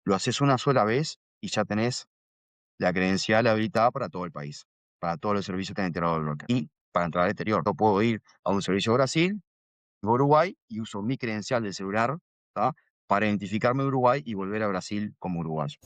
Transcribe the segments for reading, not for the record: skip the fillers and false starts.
lo haces una sola vez y ya tenés la credencial habilitada para todo el país, para todos los servicios que han integrado el broker. Y para entrar al exterior, yo puedo ir a un servicio de Brasil, de Uruguay, y uso mi credencial del celular, ¿tá? Para identificarme de Uruguay y volver a Brasil como uruguayo.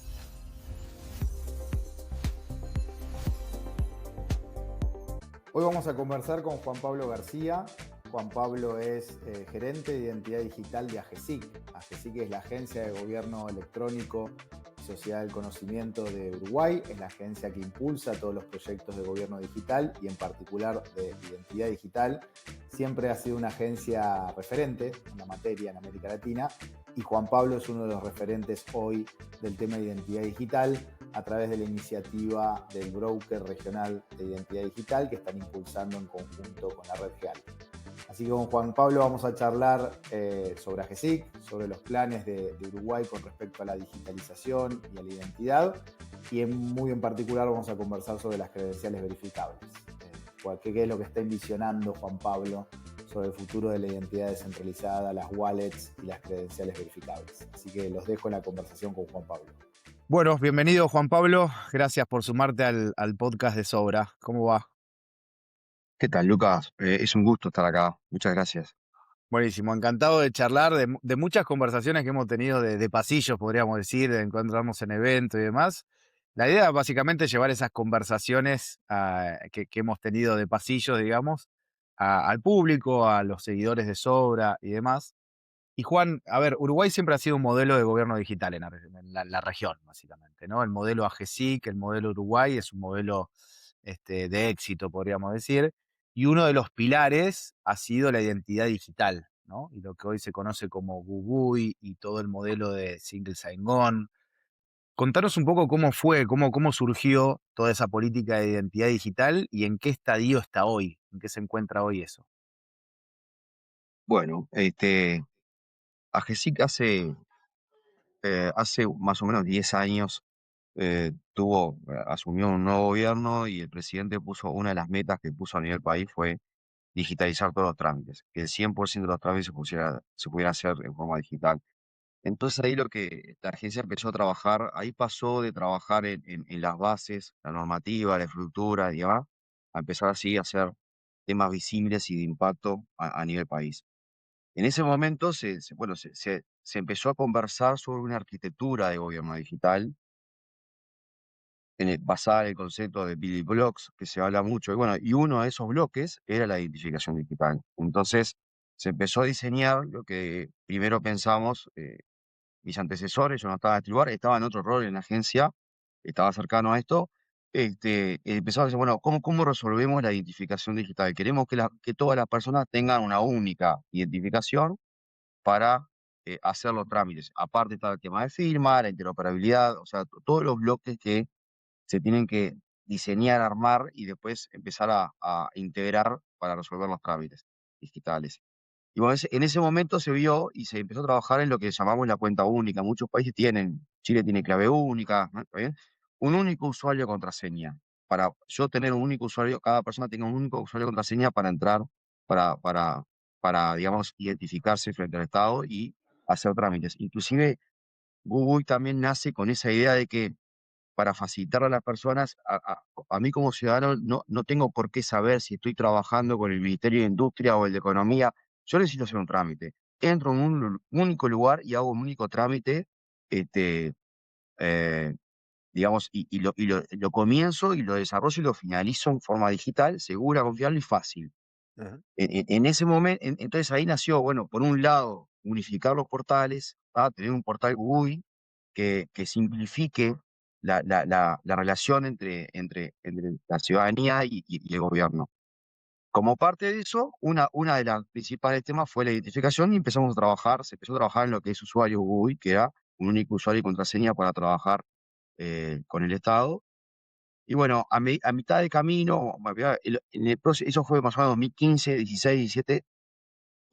Hoy vamos a conversar con Juan Pablo García. Juan Pablo es gerente de identidad digital de AGESIC. AGESIC es la Agencia de Gobierno Electrónico y Sociedad del Conocimiento de Uruguay. Es la agencia que impulsa todos los proyectos de gobierno digital y en particular de identidad digital. Siempre ha sido una agencia referente en la materia en América Latina y Juan Pablo es uno de los referentes hoy del tema de identidad digital a través de la iniciativa del broker regional de identidad digital que están impulsando en conjunto con la red GEAL. Así que con Juan Pablo vamos a charlar sobre AGESIC, sobre los planes de Uruguay con respecto a la digitalización y a la identidad, y muy en particular vamos a conversar sobre las credenciales verificables. ¿Qué es lo que está envisionando Juan Pablo sobre el futuro de la identidad descentralizada, las wallets y las credenciales verificables? Así que los dejo en la conversación con Juan Pablo. Bueno, bienvenido Juan Pablo, gracias por sumarte al podcast de Sobra. ¿Cómo va? ¿Qué tal, Lucas? Es un gusto estar acá. Muchas gracias. Buenísimo, encantado de charlar de muchas conversaciones que hemos tenido de pasillos, podríamos decir, de encontrarnos en eventos y demás. La idea básicamente es llevar esas conversaciones que hemos tenido de pasillos, digamos, al público, a los seguidores de Sobra y demás. Y Juan, a ver, Uruguay siempre ha sido un modelo de gobierno digital en la región, básicamente, ¿no? El modelo AGESIC, el modelo Uruguay es un modelo de éxito, podríamos decir. Y uno de los pilares ha sido la identidad digital, ¿no? Y lo que hoy se conoce como GUGUI y todo el modelo de Single Sign-On. Contanos un poco cómo fue, cómo surgió toda esa política de identidad digital y en qué estadio está hoy, en qué se encuentra hoy eso. Bueno, AGESIC hace más o menos 10 años asumió un nuevo gobierno y el presidente puso, una de las metas que puso a nivel país fue digitalizar todos los trámites, que el 100% de los trámites se pudiera hacer en forma digital. Entonces ahí lo que la agencia empezó a trabajar, ahí pasó de trabajar en las bases, la normativa, la estructura y demás, a empezar así a hacer temas visibles y de impacto a nivel país. En ese momento se empezó a conversar sobre una arquitectura de gobierno digital basada en el concepto de building blocks, que se habla mucho, y uno de esos bloques era la identificación digital. Entonces se empezó a diseñar lo que primero pensamos, mis antecesores, yo no estaba en este lugar, estaba en otro rol en la agencia, estaba cercano a esto, empezaba a decir, bueno, ¿cómo resolvemos la identificación digital? Queremos que todas las personas tengan una única identificación para hacer los trámites. Aparte está el tema de firma, la interoperabilidad, o sea, todos los bloques que se tienen que diseñar, armar y después empezar a integrar para resolver los trámites digitales. Y bueno, en ese momento se vio y se empezó a trabajar en lo que llamamos la cuenta única. Muchos países tienen, Chile tiene clave única, ¿no? ¿Está bien? Un único usuario de contraseña. Para yo tener un único usuario, cada persona tenga un único usuario de contraseña para entrar, para, para, digamos, identificarse frente al Estado y hacer trámites. Inclusive, Google también nace con esa idea de que para facilitar a las personas, a mí como ciudadano no tengo por qué saber si estoy trabajando con el Ministerio de Industria o el de Economía. Yo necesito hacer un trámite. Entro en un único lugar y hago un único trámite, este, eh, digamos, y lo comienzo y lo desarrollo y lo finalizo en forma digital, segura, confiable y fácil. Ajá. En ese momento, entonces ahí nació, bueno, por un lado, unificar los portales, tener un portal GUI que simplifique la relación entre la ciudadanía y el gobierno. Como parte de eso, una de las principales temas fue la identificación y se empezó a trabajar en lo que es usuario GUI, que era un único usuario y contraseña para trabajar con el Estado. Y bueno, a mitad de camino, eso fue más o menos 2015, 16, 17,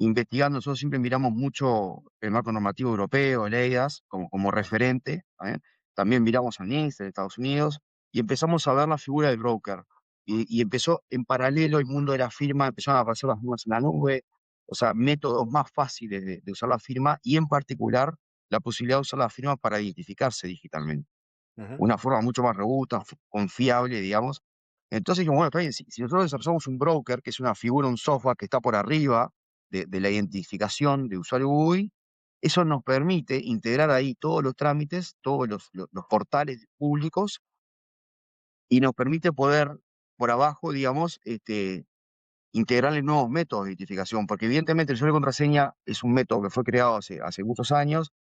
investigando, nosotros siempre miramos mucho el marco normativo europeo, el EIDAS, como referente, ¿está bien? También miramos al NIST de Estados Unidos y empezamos a ver la figura del broker. Y empezó en paralelo el mundo de la firma, empezaron a aparecer las firmas en la nube, o sea, métodos más fáciles de usar la firma y en particular la posibilidad de usar la firma para identificarse digitalmente. Ujú. Una forma mucho más robusta, confiable, digamos. Entonces, dijimos, bueno, está bien, si nosotros desarrollamos un broker, que es una figura, un software que está por arriba de la identificación de usuario GUI, eso nos permite integrar ahí todos los trámites, todos los portales públicos, y nos permite poder, por abajo, digamos, integrarle nuevos métodos de identificación, porque evidentemente el usuario y contraseña es un método que fue creado hace muchos años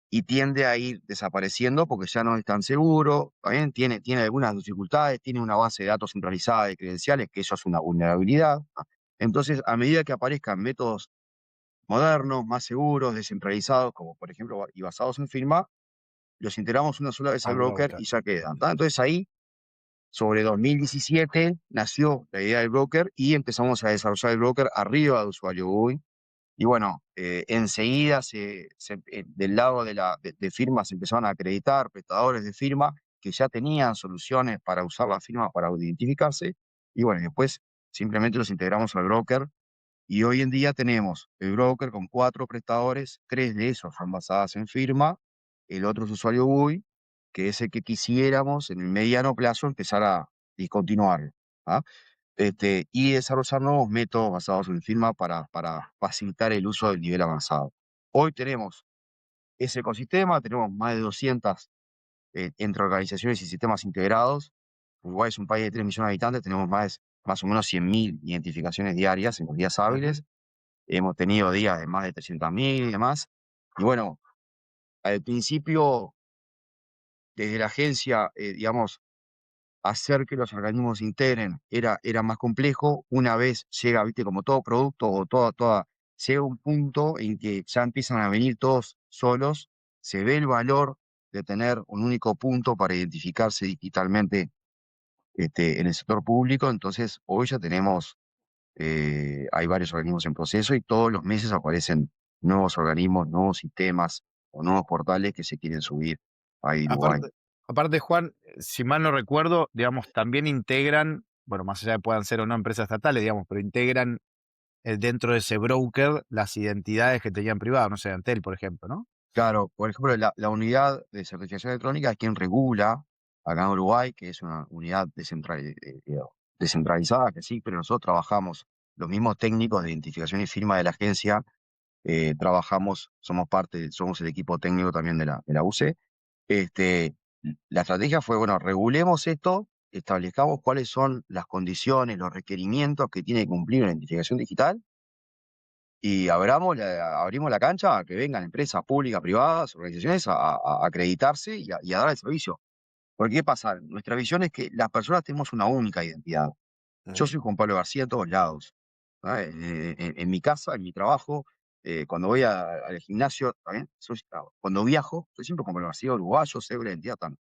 y tiende a ir desapareciendo porque ya no es tan seguro, también tiene algunas dificultades, tiene una base de datos centralizada de credenciales, que eso es una vulnerabilidad. Entonces, a medida que aparezcan métodos modernos, más seguros, descentralizados, como por ejemplo y basados en firma, los integramos una sola vez al Al broker broker. y ya quedan. ¿Tá? Entonces ahí, sobre 2017, nació la idea del broker y empezamos a desarrollar el broker arriba de usuario GUI. Y bueno, enseguida del lado de firmas se empezaron a acreditar prestadores de firma que ya tenían soluciones para usar la firma para identificarse. Y bueno, después simplemente los integramos al broker. Y hoy en día tenemos el broker con 4 prestadores, 3 de esos son basadas en firma, el otro es usuario GUI, que es el que quisiéramos en el mediano plazo empezar a discontinuarlo. ¿Ah? Y desarrollar nuevos métodos basados en firma para facilitar el uso del nivel avanzado. Hoy tenemos ese ecosistema, tenemos más de 200 entre organizaciones y sistemas integrados. Uruguay es un país de 3 millones de habitantes, tenemos más o menos 100.000 identificaciones diarias en los días Ujú. hábiles. Hemos tenido días de más de 300.000 y demás. Y bueno, al principio, desde la agencia, digamos, hacer que los organismos se integren era más complejo. Una vez llega, viste, como todo producto o llega un punto en que ya empiezan a venir todos solos, se ve el valor de tener un único punto para identificarse digitalmente en el sector público. Entonces, hoy ya tenemos, hay varios organismos en proceso y todos los meses aparecen nuevos organismos, nuevos sistemas o nuevos portales que se quieren subir a Uruguay. Aparte, aparte, Juan, si mal no recuerdo, digamos, también integran, bueno, más allá de puedan ser o no empresas estatales, digamos, pero integran dentro de ese broker las identidades que tenían privadas, no sé, Antel, por ejemplo, ¿no? Claro, por ejemplo, la unidad de certificación electrónica es quien regula acá en Uruguay, que es una unidad descentralizada, que sí, pero nosotros trabajamos, los mismos técnicos de identificación y firma de la agencia, trabajamos, somos el equipo técnico también de la UCE. Este, la estrategia fue, bueno, regulemos esto, establezcamos cuáles son las condiciones, los requerimientos que tiene que cumplir una identificación digital y abrimos la cancha a que vengan empresas públicas, privadas, organizaciones a acreditarse y a dar el servicio. Porque, ¿qué pasa? Nuestra visión es que las personas tenemos una única identidad. Yo Ujú. soy Juan Pablo García en todos lados. ¿Ah? En mi casa, en mi trabajo, cuando voy al gimnasio, también cuando viajo, soy siempre Juan Pablo García, uruguayo, cédula de identidad también.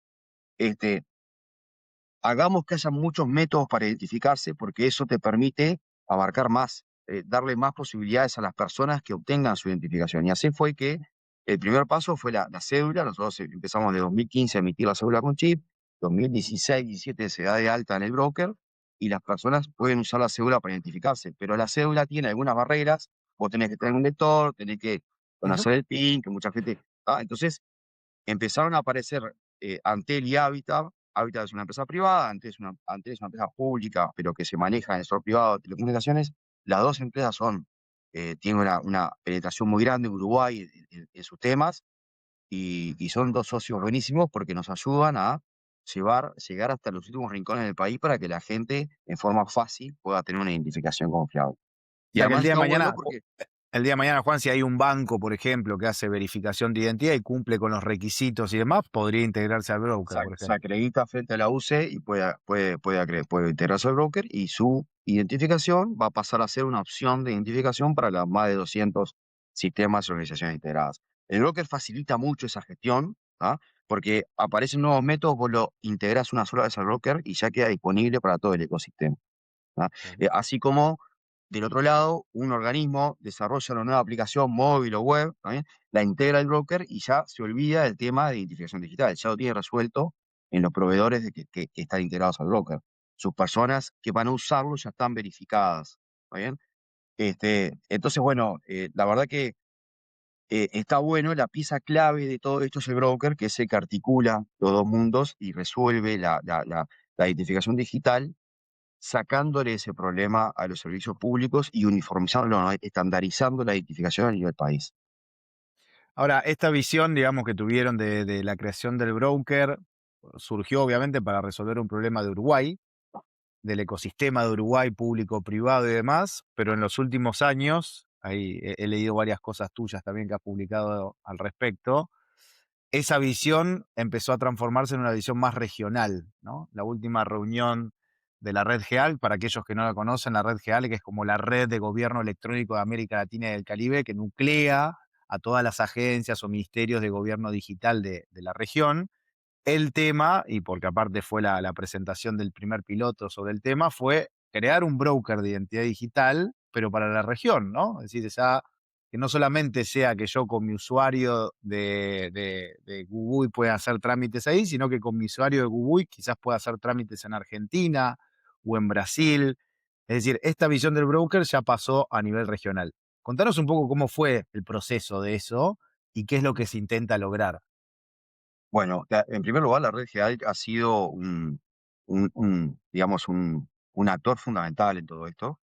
Este, Hagamos que haya muchos métodos para identificarse, porque eso te permite abarcar más, darle más posibilidades a las personas que obtengan su identificación. Y así fue que el primer paso fue la cédula. Nosotros empezamos de 2015 a emitir la cédula con chip, 2016, 17 se da de alta en el broker y las personas pueden usar la cédula para identificarse, pero la cédula tiene algunas barreras. Vos tenés que tener un lector, tenés que Ujú. conocer el PIN, que mucha gente... Entonces, empezaron a aparecer Antel y Habitat. Habitat es una empresa privada, Antel es una empresa pública, pero que se maneja en el sector privado de telecomunicaciones. Las dos empresas tienen una penetración muy grande en Uruguay en sus temas y son dos socios buenísimos porque nos ayudan a llegar hasta los últimos rincones del país para que la gente en forma fácil pueda tener una identificación confiable. O Y sea que el además día de está bueno mañana, porque el día de mañana, Juan, si hay un banco, por ejemplo, que hace verificación de identidad y cumple con los requisitos y demás, podría integrarse al broker, por se ejemplo. acredita frente a la UCE y puede integrarse al broker y su identificación va a pasar a ser una opción de identificación para las más de 200 sistemas y organizaciones integradas. El broker facilita mucho esa gestión, ¿ah? Porque aparecen nuevos métodos, vos lo integrás una sola vez al broker y ya queda disponible para todo el ecosistema. ¿Ah? Ujú. Así como, del otro lado, un organismo desarrolla una nueva aplicación móvil o web, ¿está bien? La integra el broker y ya se olvida del tema de identificación digital, ya lo tiene resuelto en los proveedores que están integrados al broker. Sus personas que van a usarlo ya están verificadas, ¿está bien? Entonces, bueno, la verdad que está bueno, la pieza clave de todo esto es el broker, que es el que articula los dos mundos y resuelve la identificación digital, sacándole ese problema a los servicios públicos y uniformizándolo, ¿no? Estandarizando la identificación a nivel país. Ahora, esta visión, digamos, que tuvieron de la creación del broker, surgió obviamente para resolver un problema de Uruguay, del ecosistema de Uruguay, público, privado y demás, pero en los últimos años, ahí he leído varias cosas tuyas también que has publicado al respecto, esa visión empezó a transformarse en una visión más regional, ¿no? La última reunión de la Red GEAL, para aquellos que no la conocen, la Red GEAL, que es como la red de gobierno electrónico de América Latina y del Caribe, que nuclea a todas las agencias o ministerios de gobierno digital de la región. El tema, y porque aparte fue la presentación del primer piloto sobre el tema, fue crear un broker de identidad digital, pero para la región, ¿no? Es decir, ya que no solamente sea que yo con mi usuario de Google pueda hacer trámites ahí, sino que con mi usuario de Google quizás pueda hacer trámites en Argentina o en Brasil. Es decir, esta visión del broker ya pasó a nivel regional. Contanos un poco cómo fue el proceso de eso y qué es lo que se intenta lograr. Bueno, en primer lugar, la red GEAL ha sido digamos, un actor fundamental en todo esto,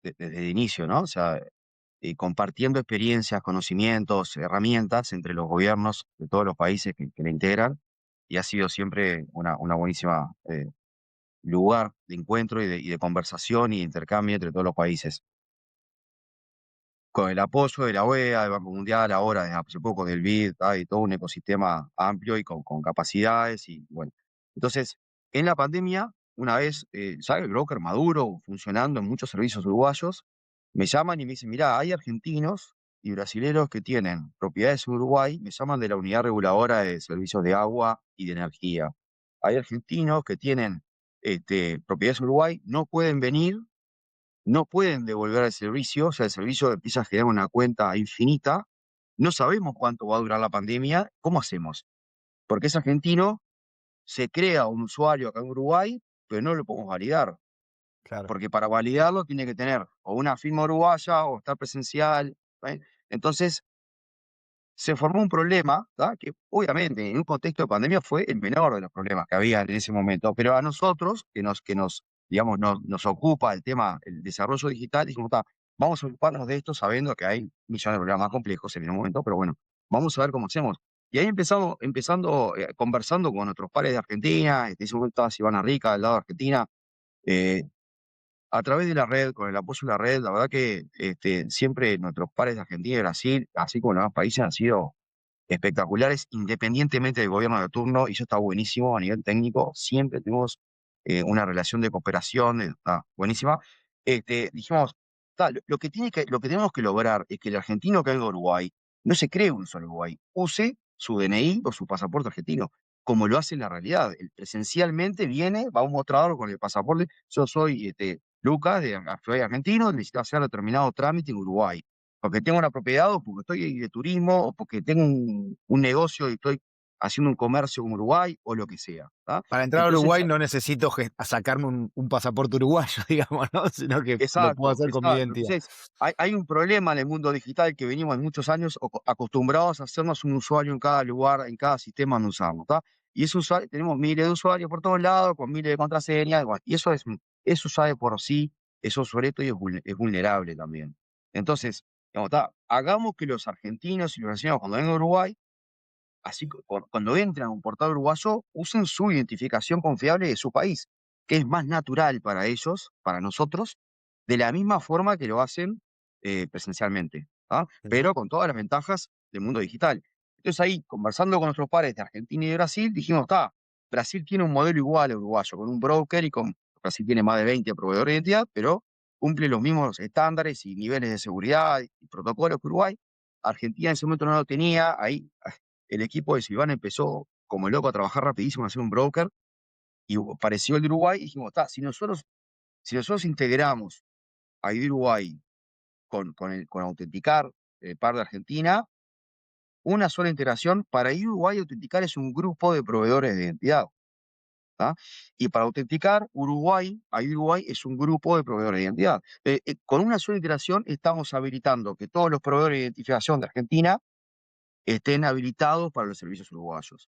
desde el inicio, ¿no? O sea, compartiendo experiencias, conocimientos, herramientas entre los gobiernos de todos los países que la integran, y ha sido siempre una buenísima lugar de encuentro y de conversación y de intercambio entre todos los países. Con el apoyo de la OEA, del Banco Mundial, ahora desde hace poco del BID, y todo un ecosistema amplio y con capacidades y bueno. Entonces, en la pandemia, una vez ya el broker maduro, funcionando en muchos servicios uruguayos, me llaman y me dicen, mirá, hay argentinos y brasileros que tienen propiedades en Uruguay, me llaman de la Unidad Reguladora de Servicios de Agua y de Energía. Hay argentinos que tienen propiedades en Uruguay, no pueden venir, no pueden devolver el servicio, o sea, el servicio empieza a generar una cuenta infinita, no sabemos cuánto va a durar la pandemia, ¿cómo hacemos? Porque es argentino, se crea un usuario acá en Uruguay, pero no lo podemos validar, Claro. porque para validarlo tiene que tener o una firma uruguaya o estar presencial. ¿Eh? Entonces, se formó un problema, ¿tá? Que obviamente en un contexto de pandemia fue el menor de los problemas que había en ese momento, pero a nosotros, digamos, nos ocupa el tema, el desarrollo digital, dijimos, "Ta, vamos a ocuparnos de esto sabiendo que hay millones de problemas más complejos en el momento, pero bueno, vamos a ver cómo hacemos". Y ahí conversando con nuestros pares de Argentina, en ese momento estaba Silvana Rica del lado de Argentina, eh, a través de la red, con el apoyo de la red, la verdad que siempre nuestros pares de Argentina y Brasil, así como los demás países, han sido espectaculares, independientemente del gobierno de turno, y eso está buenísimo a nivel técnico. Siempre tenemos una relación de cooperación, está buenísima. Dijimos, lo que tenemos que lograr es que el argentino que venga a Uruguay no se cree un solo Uruguay, use su DNI o su pasaporte argentino, como lo hace en la realidad. Él presencialmente viene, va a un mostrador con el pasaporte, yo soy Lucas, soy argentino, necesito hacer determinado trámite en Uruguay porque tengo una propiedad o porque estoy de turismo o porque tengo un negocio y estoy haciendo un comercio con Uruguay o lo que sea. ¿Tá? Para entrar a Entonces, Uruguay no necesito sacarme un pasaporte uruguayo, digamos, ¿no? Sino que lo puedo exacto, hacer con mi exacto. identidad. Entonces, hay un problema en el mundo digital que venimos en muchos años acostumbrados a hacernos un usuario en cada lugar, en cada sistema donde usamos. ¿Tá? Y ese usuario, tenemos miles de usuarios por todos lados, con miles de contraseñas, bueno, y eso sabe por sí, es obsoleto y es vulnerable también. Entonces, digamos, hagamos que los argentinos y los brasileños cuando vengan a Uruguay así cuando entran a un portal uruguayo, usen su identificación confiable de su país, que es más natural para ellos, para nosotros, de la misma forma que lo hacen presencialmente, ¿ah? Ujú. Pero con todas las ventajas del mundo digital. Entonces ahí, conversando con nuestros pares de Argentina y de Brasil, dijimos, Brasil tiene un modelo igual al uruguayo, con un broker Brasil tiene más de 20 proveedores de identidad, pero cumple los mismos estándares y niveles de seguridad y protocolos que Uruguay. Argentina en ese momento no lo tenía, ahí el equipo de Silvana empezó como loco a trabajar rapidísimo en hacer un broker y pareció el de Uruguay y dijimos, si nosotros integramos a ID Uruguay con autenticar par de Argentina, una sola integración, para ID Uruguay autenticar es un grupo de proveedores de identidad. ¿Tá? Y para autenticar, ID Uruguay es un grupo de proveedores de identidad. Con una sola integración estamos habilitando que todos los proveedores de identificación de Argentina estén habilitados para los servicios uruguayos.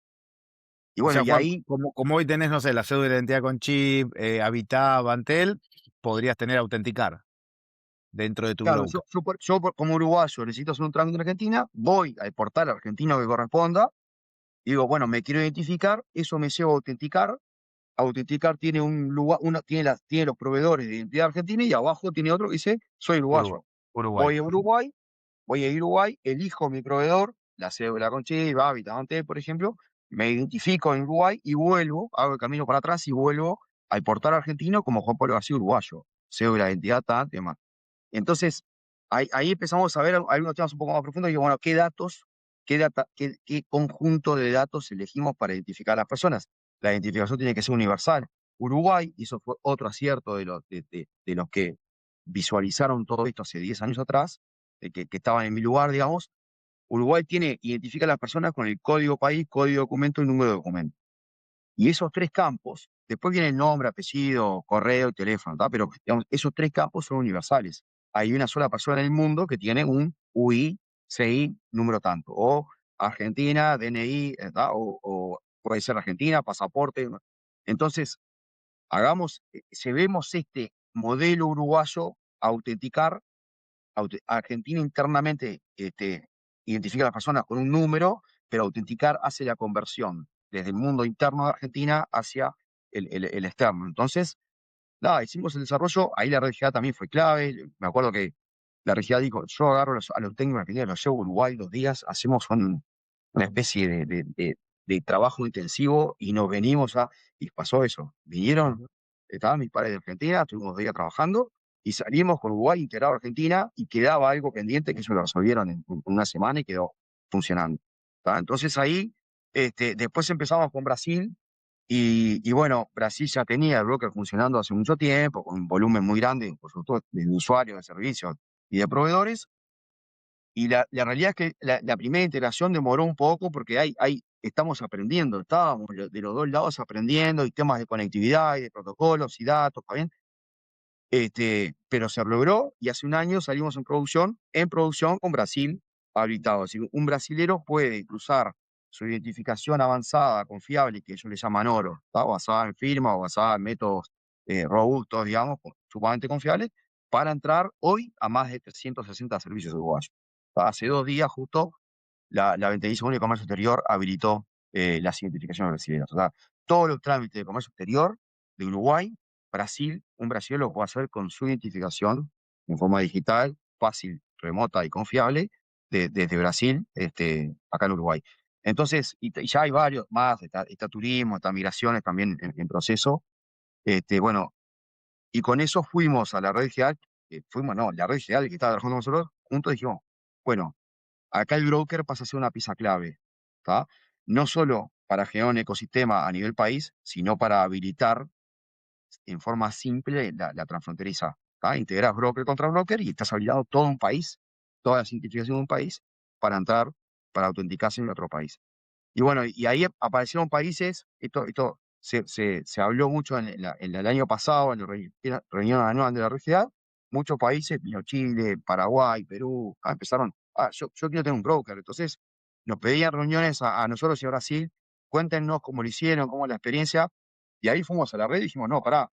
Y O bueno, sea, y Juan, ahí, como hoy tenés, no sé, la cédula de identidad con chip, Habitat, Bantel, podrías tener Autenticar dentro de tu claro, broker. como uruguayo necesito hacer un trámite en Argentina, voy al portal argentino que corresponda, y digo, bueno, me quiero identificar, eso me lleva a autenticar. Autenticar tiene un lugar, tiene los proveedores de identidad argentina y abajo tiene otro que dice, soy Uruguay. uruguayo. Uruguay. Voy a Uruguay, elijo mi proveedor, la cédula con chip, Habitat, Antel, por ejemplo, me identifico en Uruguay y vuelvo, hago el camino para atrás y vuelvo al portal argentino como Juan Pablo García uruguayo, cédula de identidad, tal, demás. Entonces, ahí empezamos a ver algunos temas un poco más profundos y digo, bueno, qué conjunto de datos elegimos para identificar a las personas. La identificación tiene que ser universal. Uruguay, y eso fue otro acierto de los que visualizaron todo esto hace 10 años atrás, que estaban en mi lugar, digamos. Uruguay identifica a las personas con el código país, código documento y número de documento. Y esos tres campos, después viene el nombre, apellido, correo y teléfono, ¿tá? Pero digamos, esos tres campos son universales. Hay una sola persona en el mundo que tiene un UI, CI, número tanto, o Argentina, DNI, ¿tá? O puede ser Argentina, pasaporte. Entonces, llevemos este modelo uruguayo a autenticar. Argentina internamente identifica a las personas con un número, pero autenticar hace la conversión desde el mundo interno de Argentina hacia el externo. Entonces, nada, hicimos el desarrollo, ahí la RGA también fue clave. Me acuerdo que la RGA dijo, yo agarro a los técnicos argentinos, los llevo a Uruguay 2 días, hacemos una especie de trabajo intensivo y nos venimos y pasó eso. Vinieron, Ujú. estaban mis padres de Argentina, estuvimos 2 días trabajando y salimos con Uruguay integrado a Argentina y quedaba algo pendiente que eso lo resolvieron en una semana y quedó funcionando. ¿Tá? Entonces ahí, después empezamos con Brasil y bueno, Brasil ya tenía el broker funcionando hace mucho tiempo, con un volumen muy grande, por supuesto, de usuarios, de servicios y de proveedores. Y la realidad es que la primera integración demoró un poco porque estamos aprendiendo, estábamos de los dos lados aprendiendo, y temas de conectividad y de protocolos y datos, ¿está bien? Pero se logró y hace un año salimos en producción con Brasil habilitado. Así que un brasilero puede cruzar su identificación avanzada, confiable, que ellos le llaman oro, ¿tá? Basada en firma o basada en métodos robustos, digamos, sumamente confiables, para entrar hoy a más de 360 servicios uruguayos. Hace 2 días justo la Ventanilla Única de Comercio Exterior habilitó las identificaciones brasileñas. O sea, todos los trámites de comercio exterior de Uruguay, Brasil, un brasileño lo puede hacer con su identificación en forma digital, fácil, remota y confiable, desde Brasil, acá en Uruguay. Entonces, y ya hay varios más, está turismo, está migraciones también en proceso. Bueno, y con eso fuimos a la red general, la red general que estaba trabajando con nosotros, juntos dijimos, bueno, acá el broker pasa a ser una pieza clave, ¿tá? No solo para generar un ecosistema a nivel país, sino para habilitar en forma simple la transfronteriza, ¿tá? Integras broker contra broker y estás habilitando todo un país, toda la simplificación de un país para entrar, para autenticarse en otro país. Y bueno, y ahí aparecieron países, esto se habló mucho en el año pasado, en la reunión anual de la RGA, muchos países, vino Chile, Paraguay, Perú, empezaron, yo quiero tener un broker. Entonces nos pedían reuniones a nosotros y a Brasil, cuéntenos cómo lo hicieron, cómo es la experiencia, y ahí fuimos a la red y dijimos, no, pará,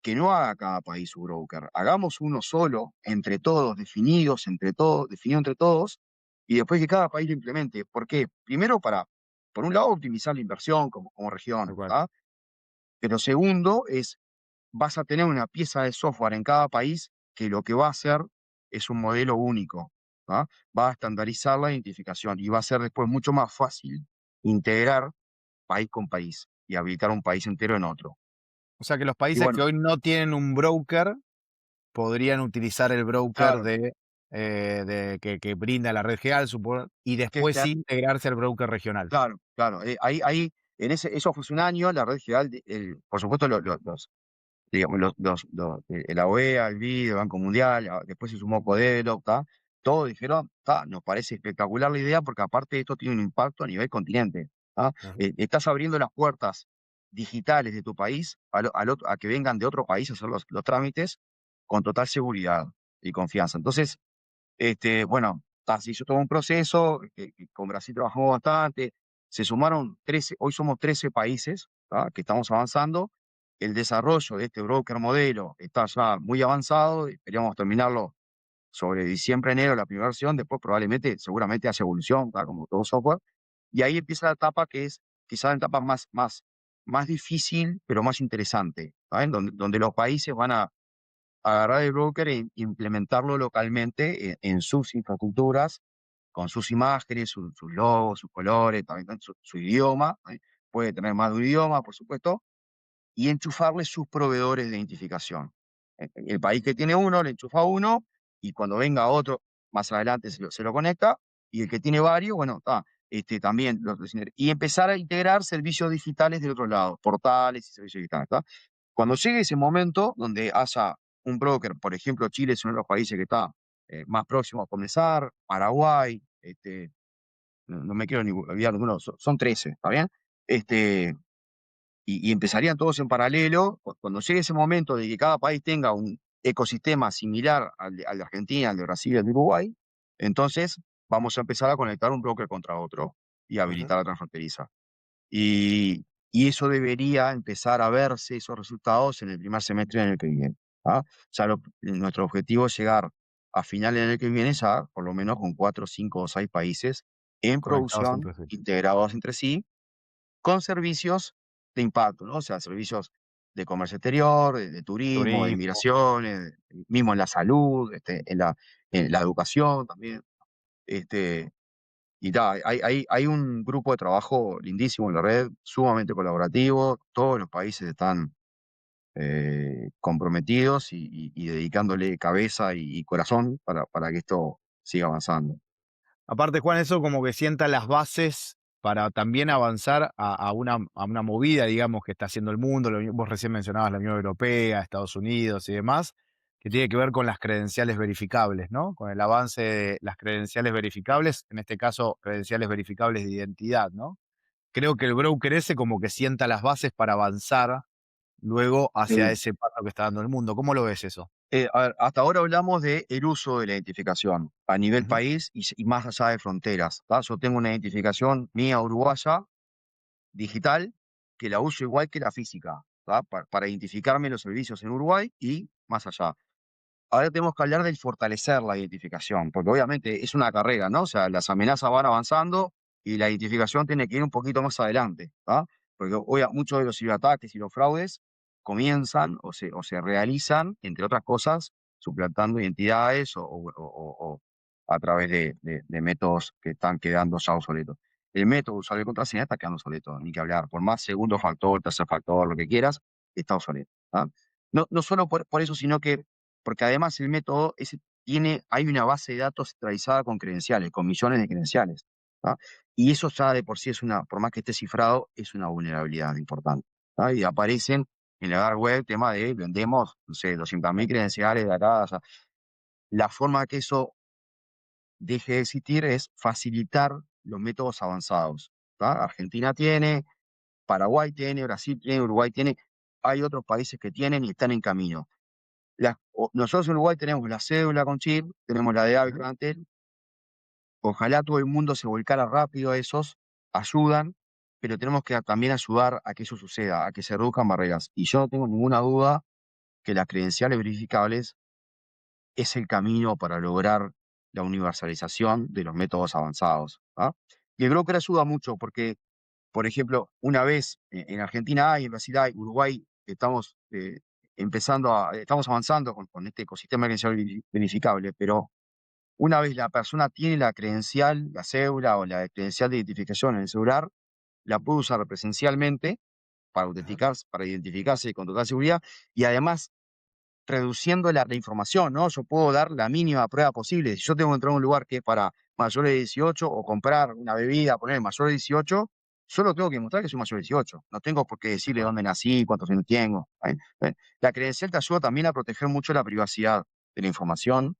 que no haga cada país su broker, hagamos uno solo, entre todos, definido entre todos, y después que cada país lo implemente. ¿Por qué? Primero por un lado, optimizar la inversión como Tal región, cual. ¿tá? Pero segundo vas a tener una pieza de software en cada país que lo que va a hacer es un modelo único, ¿tá? Va a estandarizar la identificación y va a ser después mucho más fácil integrar país con país y habilitar un país entero en otro. O sea que los Y países que bueno, hoy no tienen un broker podrían utilizar el broker claro, que brinda la red GEAL, y que, después que sí integrarse al broker regional. claro, claro. Ahí, eso fue hace un año, la red general, por supuesto, digamos, la OEA, el BID, el Banco Mundial, después se sumó Codelo, ¿tá? Todos dijeron, nos parece espectacular la idea porque aparte esto tiene un impacto a nivel continente, ¿tá? Ajá. Estás abriendo las puertas digitales de tu país a que vengan de otro país a hacer los trámites con total seguridad y confianza. Entonces, bueno, se hizo todo un proceso, que con Brasil trabajamos bastante, se sumaron 13, hoy somos 13 países, ¿tá? Que estamos avanzando. El desarrollo de este broker modelo está ya muy avanzado, esperamos terminarlo sobre diciembre, enero, la primera versión, después probablemente, seguramente hace evolución, ¿tá? Como todo software. Y ahí empieza la etapa que es quizás la etapa más difícil, pero más interesante, ¿tá? Donde los países van a agarrar el broker e implementarlo localmente en sus infraestructuras, con sus imágenes, sus logos, sus colores, también su idioma, ¿eh? Puede tener más de un idioma, por supuesto, y enchufarle sus proveedores de identificación. El país que tiene uno le enchufa uno y cuando venga otro, más adelante se lo conecta, y el que tiene varios, bueno, también y empezar a integrar servicios digitales del otro lado, portales y servicios digitales. Cuando llegue ese momento donde haya un broker, por ejemplo, Chile es uno de los países que está más próximo a comenzar, Paraguay, no me quiero ni olvidar ninguno, son 13, ¿está bien? Este, y empezarían todos en paralelo. Cuando llegue ese momento de que cada país tenga un ecosistema similar al de Argentina, al de Brasil y al de Uruguay, entonces vamos a empezar a conectar un broker contra otro y Ujú. habilitar la transfronteriza. Y, y eso debería empezar a verse, esos resultados, en el primer semestre del año que viene. ¿Ah? Ya nuestro objetivo es llegar a finales del año que viene ya, por lo menos con 4, 5 o 6 países en Conectados producción, entre sí. integrados entre sí, con servicios de impacto, ¿no? O sea, servicios de comercio exterior, de turismo, de Turismo. migraciones, mismo en la salud, en la educación también. Este, hay un grupo de trabajo lindísimo en la red, sumamente colaborativo. Todos los países están comprometidos y dedicándole cabeza y corazón para que esto siga avanzando. Aparte, Juan, eso como que sienta las bases para también avanzar a una movida, digamos, que está haciendo el mundo. Vos recién mencionabas la Unión Europea, Estados Unidos y demás, que tiene que ver con las credenciales verificables, ¿no? Con el avance de las credenciales verificables, en este caso, credenciales verificables de identidad, ¿no? Creo que el broker ese como que sienta las bases para avanzar luego hacia ese paso que está dando el mundo. ¿Cómo lo ves eso? A ver, hasta ahora hablamos del uso de la identificación a nivel Ujú. país y más allá de fronteras, ¿tá? Yo tengo una identificación mía uruguaya, digital, que la uso igual que la física, ¿tá? Para identificarme en los servicios en Uruguay y más allá. Ahora tenemos que hablar del fortalecer la identificación, porque obviamente es una carrera, ¿no? O sea, las amenazas van avanzando y la identificación tiene que ir un poquito más adelante, ¿tá? Porque hoy muchos de los ciberataques y los fraudes comienzan o se realizan, entre otras cosas, suplantando identidades o a través de métodos que están quedando ya obsoletos. El método de usuario y contraseña está quedando obsoleto, ni que hablar. Por más segundo factor, tercer factor, lo que quieras, está obsoleto. ¿Tá? No solo por eso, sino que porque además el método ese hay una base de datos centralizada con credenciales, con millones de credenciales, ¿tá? Y eso ya de por sí por más que esté cifrado, es una vulnerabilidad importante, ¿tá? Y aparecen en la dark web tema de vendemos, no sé, 200.000 credenciales de acá. O sea, la forma que eso deje de existir es facilitar los métodos avanzados, ¿tá? Argentina tiene, Paraguay tiene, Brasil tiene, Uruguay tiene, hay otros países que tienen y están en camino. Nosotros en Uruguay tenemos la cédula con chip, tenemos la de Ujú. hábito Antel. Ojalá todo el mundo se volcara rápido a esos, ayudan, pero tenemos que también ayudar a que eso suceda, a que se reduzcan barreras. Y yo no tengo ninguna duda que las credenciales verificables es el camino para lograr la universalización de los métodos avanzados, ¿ah? Y el broker ayuda mucho porque, por ejemplo, una vez en Argentina hay, en Brasil hay, Uruguay estamos estamos avanzando con este ecosistema de credencial verificable, pero una vez la persona tiene la credencial, la cédula o la credencial de identificación en el celular, la puede usar presencialmente para Ajá. autenticarse, para identificarse con total seguridad y además reduciendo la información, ¿no? Yo puedo dar la mínima prueba posible. Si yo tengo que entrar a un lugar que es para mayores de 18 o comprar una bebida, poner mayor de 18, solo tengo que mostrar que soy mayor de 18. No tengo por qué decirle Ajá. dónde nací, cuántos años tengo. La credencial te ayuda también a proteger mucho la privacidad de la información.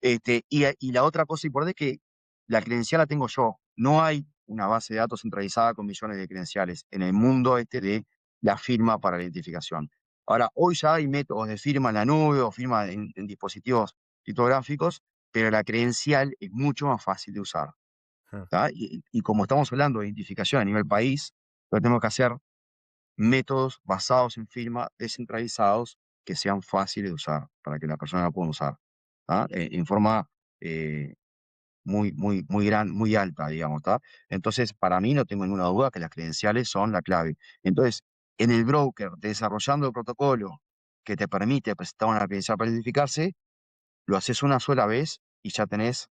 Y la otra cosa importante es que la credencial la tengo yo. No hay una base de datos centralizada con millones de credenciales en el mundo de la firma para la identificación. Ahora, hoy ya hay métodos de firma en la nube o firma en dispositivos criptográficos pero la credencial es mucho más fácil de usar. Ujú. ¿Tá? Y como estamos hablando de identificación a nivel país, lo que tenemos que hacer métodos basados en firma, descentralizados, que sean fáciles de usar, para que la persona la pueda usar, ¿tá? En forma eh, muy alta, digamos, ¿tá? Entonces, para mí no tengo ninguna duda que las credenciales son la clave. Entonces, en el broker, desarrollando el protocolo que te permite presentar una credencial para identificarse, lo haces una sola vez y ya tenés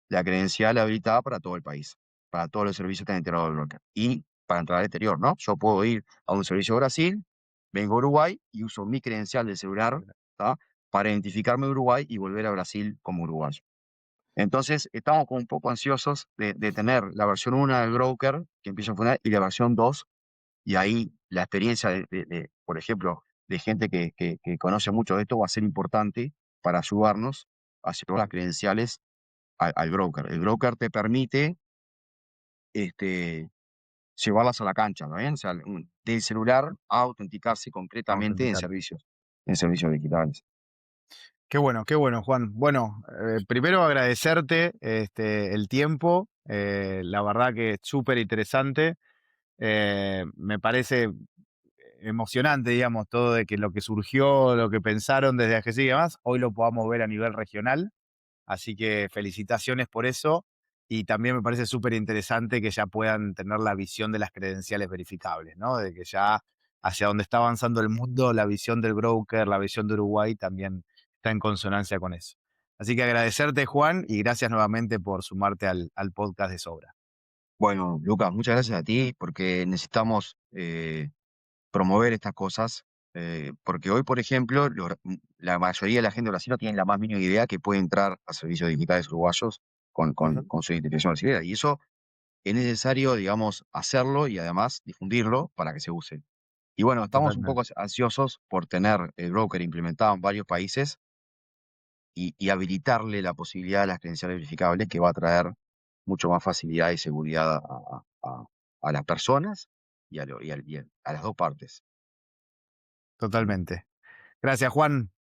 la credencial habilitada para todo el país, para todos los servicios que han integrado el broker. Y para entrar al exterior, ¿no? Yo puedo ir a un servicio de Brasil, vengo a Uruguay y uso mi credencial del celular, ¿tá? Para identificarme en Uruguay y volver a Brasil como uruguayo. Entonces, estamos como un poco ansiosos de tener la versión 1 del broker, que empieza a funcionar, y la versión 2, y ahí la experiencia por ejemplo, de gente que conoce mucho de esto va a ser importante para ayudarnos a llevar las credenciales al broker. El broker te permite este, llevarlas a la cancha, ¿no bien? O sea, del celular a autenticarse concretamente Autenticar. en servicios digitales. Qué bueno, Juan. Bueno, primero agradecerte el tiempo. La verdad que es súper interesante. Me parece emocionante, digamos, todo de que lo que surgió, lo que pensaron desde AGESI y demás, hoy lo podamos ver a nivel regional. Así que felicitaciones por eso. Y también me parece súper interesante que ya puedan tener la visión de las credenciales verificables, ¿no? De que ya hacia donde está avanzando el mundo, la visión del broker, la visión de Uruguay también está en consonancia con eso. Así que agradecerte, Juan, y gracias nuevamente por sumarte al podcast de Sobra. Bueno, Lucas, muchas gracias a ti porque necesitamos promover estas cosas. Porque hoy, por ejemplo, la mayoría de la gente de Brasil no tiene la más mínima idea que puede entrar a servicios digitales uruguayos Ujú. con su identificación brasileña. Y eso es necesario, digamos, hacerlo y además difundirlo para que se use. Y bueno, estamos un poco Totalmente. ansiosos por tener el broker implementado en varios países y habilitarle la posibilidad de las credenciales verificables, que va a traer mucho más facilidad y seguridad a las personas y a las dos partes. Totalmente. Gracias, Juan.